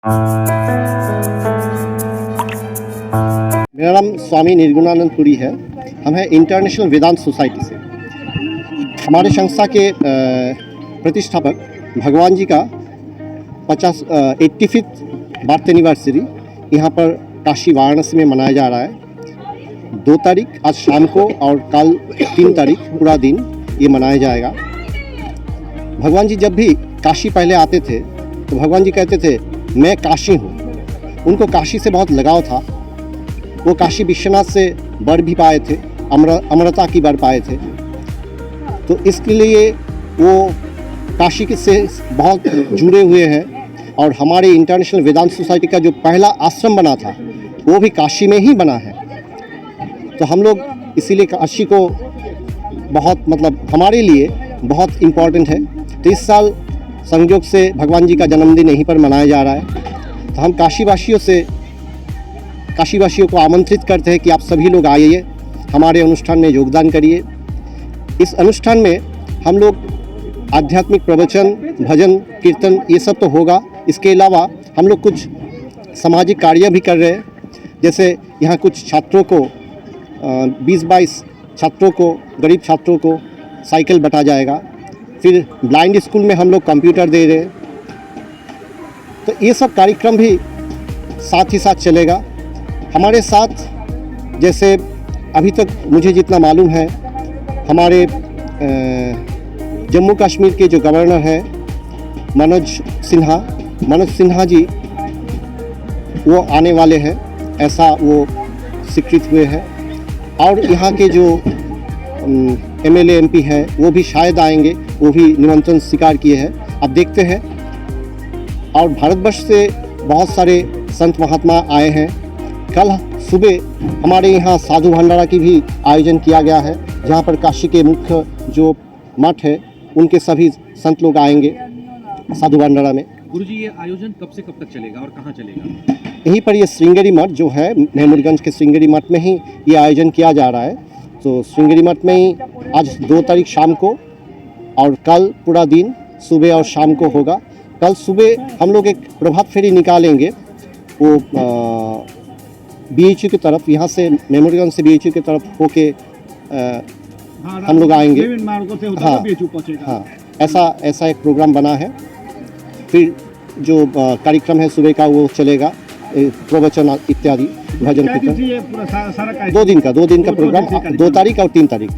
मेरा नाम स्वामी निर्गुणानंद पुरी है। हम हैं इंटरनेशनल वेदांत सोसाइटी से। हमारे संस्था के प्रतिष्ठापक भगवान जी का 85th बर्थ एनिवर्सरी यहाँ पर काशी वाराणसी में मनाया जा रहा है। 2 तारीख आज शाम को और कल 3 तारीख पूरा दिन ये मनाया जाएगा। भगवान जी जब भी काशी पहले आते थे तो भगवान जी कहते थे मैं काशी हूँ। उनको काशी से बहुत लगाव था। वो काशी विश्वनाथ से वर भी पाए थे, अमरता की वर पाए थे। तो इसके लिए वो काशी के से बहुत जुड़े हुए हैं। और हमारे इंटरनेशनल वेदांत सोसाइटी का जो पहला आश्रम बना था वो भी काशी में ही बना है। तो हम लोग इसीलिए काशी को बहुत हमारे लिए बहुत इम्पोर्टेंट है। तो इस साल संयोग से भगवान जी का जन्मदिन यहीं पर मनाया जा रहा है। तो हम काशीवासियों को आमंत्रित करते हैं कि आप सभी लोग आइए, हमारे अनुष्ठान में योगदान करिए। इस अनुष्ठान में हम लोग आध्यात्मिक प्रवचन, भजन, कीर्तन ये सब तो होगा। इसके अलावा हम लोग कुछ सामाजिक कार्य भी कर रहे हैं। जैसे यहाँ कुछ छात्रों को 20-22 छात्रों को, गरीब छात्रों को साइकिल बंटा जाएगा। फिर ब्लाइंड स्कूल में हम लोग कंप्यूटर दे रहे हैं। तो ये सब कार्यक्रम भी साथ ही साथ चलेगा। हमारे साथ जैसे अभी तक मुझे जितना मालूम है, हमारे जम्मू कश्मीर के जो गवर्नर हैं मनोज सिन्हा जी वो आने वाले हैं, ऐसा वो स्वीकृत हुए हैं। और यहाँ के जो MLA MP है वो भी शायद आएंगे, वो भी निमंत्रण स्वीकार किए हैं। अब देखते हैं। और भारतवर्ष से बहुत सारे संत महात्मा आए हैं। कल सुबह हमारे यहाँ साधु भंडारा की भी आयोजन किया गया है, जहाँ पर काशी के मुख्य जो मठ है उनके सभी संत लोग आएंगे साधु भंडारा में। गुरुजी, ये आयोजन कब से कब तक चलेगा और कहाँ चलेगा? यहीं पर ये श्रृंगेरी मठ जो है, महमूदगंज के श्रृंगेरी मठ में ही ये आयोजन किया जा रहा है। तो श्रृंगेरी मठ में ही आज 2 तारीख शाम को और कल पूरा दिन सुबह और शाम को होगा। कल सुबह हम लोग एक प्रभात फेरी निकालेंगे, वो BHU की तरफ, यहाँ से महमूदगंज से BHU की तरफ होके हम लोग आएंगे। हाँ, ऐसा एक प्रोग्राम बना है। फिर जो कार्यक्रम है सुबह का वो चलेगा, प्रवचन इत्यादि, भजन कीर्तन। 2 दिन का प्रोग्राम, 2 तारीख और 3 तारीख,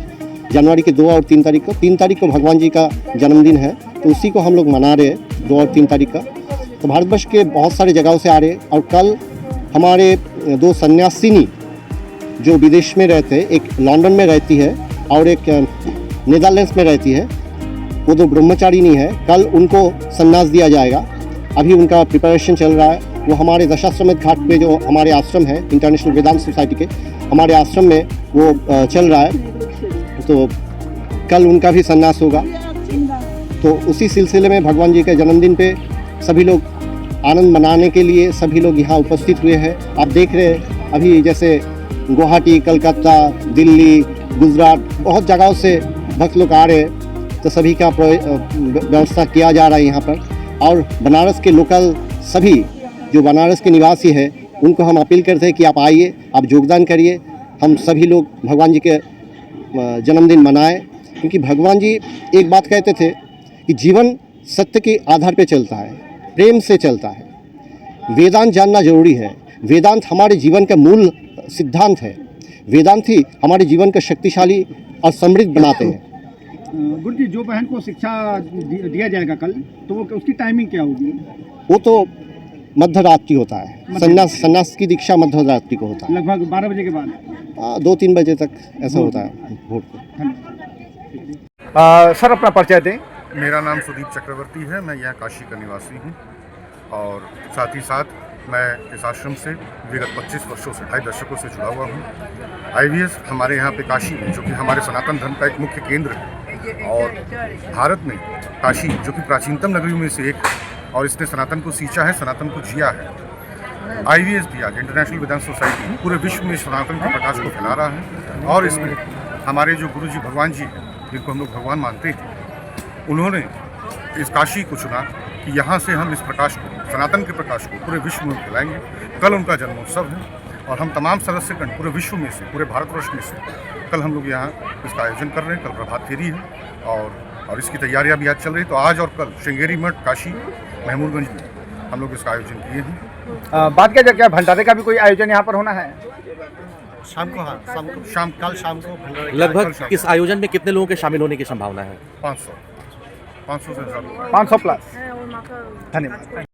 जनवरी के 2 और 3 तारीख को। 3 तारीख को भगवान जी का जन्मदिन है, तो उसी को हम लोग मना रहे हैं 2 और 3 तारीख का। तो भारतवर्ष के बहुत सारे जगहों से आ रहे हैं। और कल हमारे 2 सन्यासिनी जो विदेश में रहते हैं, एक लंदन में रहती है और एक नीदरलैंड्स में रहती है, वो 2 ब्रह्मचारिणी है। कल उनको संन्यास दिया जाएगा। अभी उनका प्रिपरेशन चल रहा है। वो हमारे दशाश्वमेध घाट पे जो हमारे आश्रम है इंटरनेशनल वेदांत सोसाइटी के, हमारे आश्रम में वो चल रहा है। तो कल उनका भी संन्यास होगा। तो उसी सिलसिले में भगवान जी के जन्मदिन पे सभी लोग आनंद मनाने के लिए सभी लोग यहाँ उपस्थित हुए हैं। आप देख रहे हैं अभी जैसे गुवाहाटी, कलकत्ता, दिल्ली, गुजरात, बहुत जगहों से भक्त लोग आ रहे हैं। तो सभी का व्यवस्था किया जा रहा है यहाँ पर। और बनारस के लोकल सभी जो बनारस के निवासी हैं उनको हम अपील करते हैं कि आप आइए, आप योगदान करिए। हम सभी लोग भगवान जी के जन्मदिन मनाएं। क्योंकि भगवान जी एक बात कहते थे कि जीवन सत्य के आधार पर चलता है, प्रेम से चलता है। वेदांत जानना जरूरी है। वेदांत हमारे जीवन का मूल सिद्धांत है। वेदांत ही हमारे जीवन को शक्तिशाली और समृद्ध बनाते हैं। गुरु जी, जो बहन को शिक्षा दिया जाएगा कल, तो वो उसकी टाइमिंग क्या होगी? वो तो मध्य रात्रि होता है। संन्यास की दीक्षा मध्य रात्रि को होता है, लगभग 12 बजे के बाद। 2-3 बजे तक ऐसा होता है भोर को। सर, अपना परिचय दें। मेरा नाम सुदीप चक्रवर्ती है। मैं यहाँ काशी का निवासी हूँ और साथ ही साथ मैं इस आश्रम से विगत 25 वर्षों से, 2.5 दशकों से जुड़ा हुआ हूँ। IVS हमारे यहाँ पे काशी में, जो कि हमारे सनातन धर्म का एक मुख्य केंद्र है, और भारत में काशी जो कि प्राचीनतम नगरियों में से एक है और इसने सनातन को सींचा है, सनातन को जिया है। IVS भी आज इंटरनेशनल वेदांत सोसाइटी पूरे विश्व में सनातन के प्रकाश को फैला रहा है। और इसमें हमारे जो गुरु जी भगवान जी हैं, जिनको हम लोग भगवान मानते हैं, उन्होंने इस काशी को चुना कि यहाँ से हम इस प्रकाश को, सनातन के प्रकाश को पूरे विश्व में फैलाएंगे। कल उनका जन्मोत्सव है और हम तमाम सदस्यगण पूरे विश्व में से, पूरे भारतवर्ष में से कल हम लोग यहाँ इसका आयोजन कर रहे हैं। कल प्रभात फेरी है और इसकी तैयारियाँ भी आज चल रही है। तो आज और कल श्रृंगेरी मठ, काशी, महमूदगंज में हम लोग इसका आयोजन किए हैं। बात किया जाए क्या भंडारे का भी कोई आयोजन यहाँ पर होना है? शाम को, हाँ, कल शाम को भंडारा। लगभग इस आयोजन में कितने लोगों के शामिल होने की संभावना है? 500 से ज़्यादा। 500 प्लस। धन्यवाद।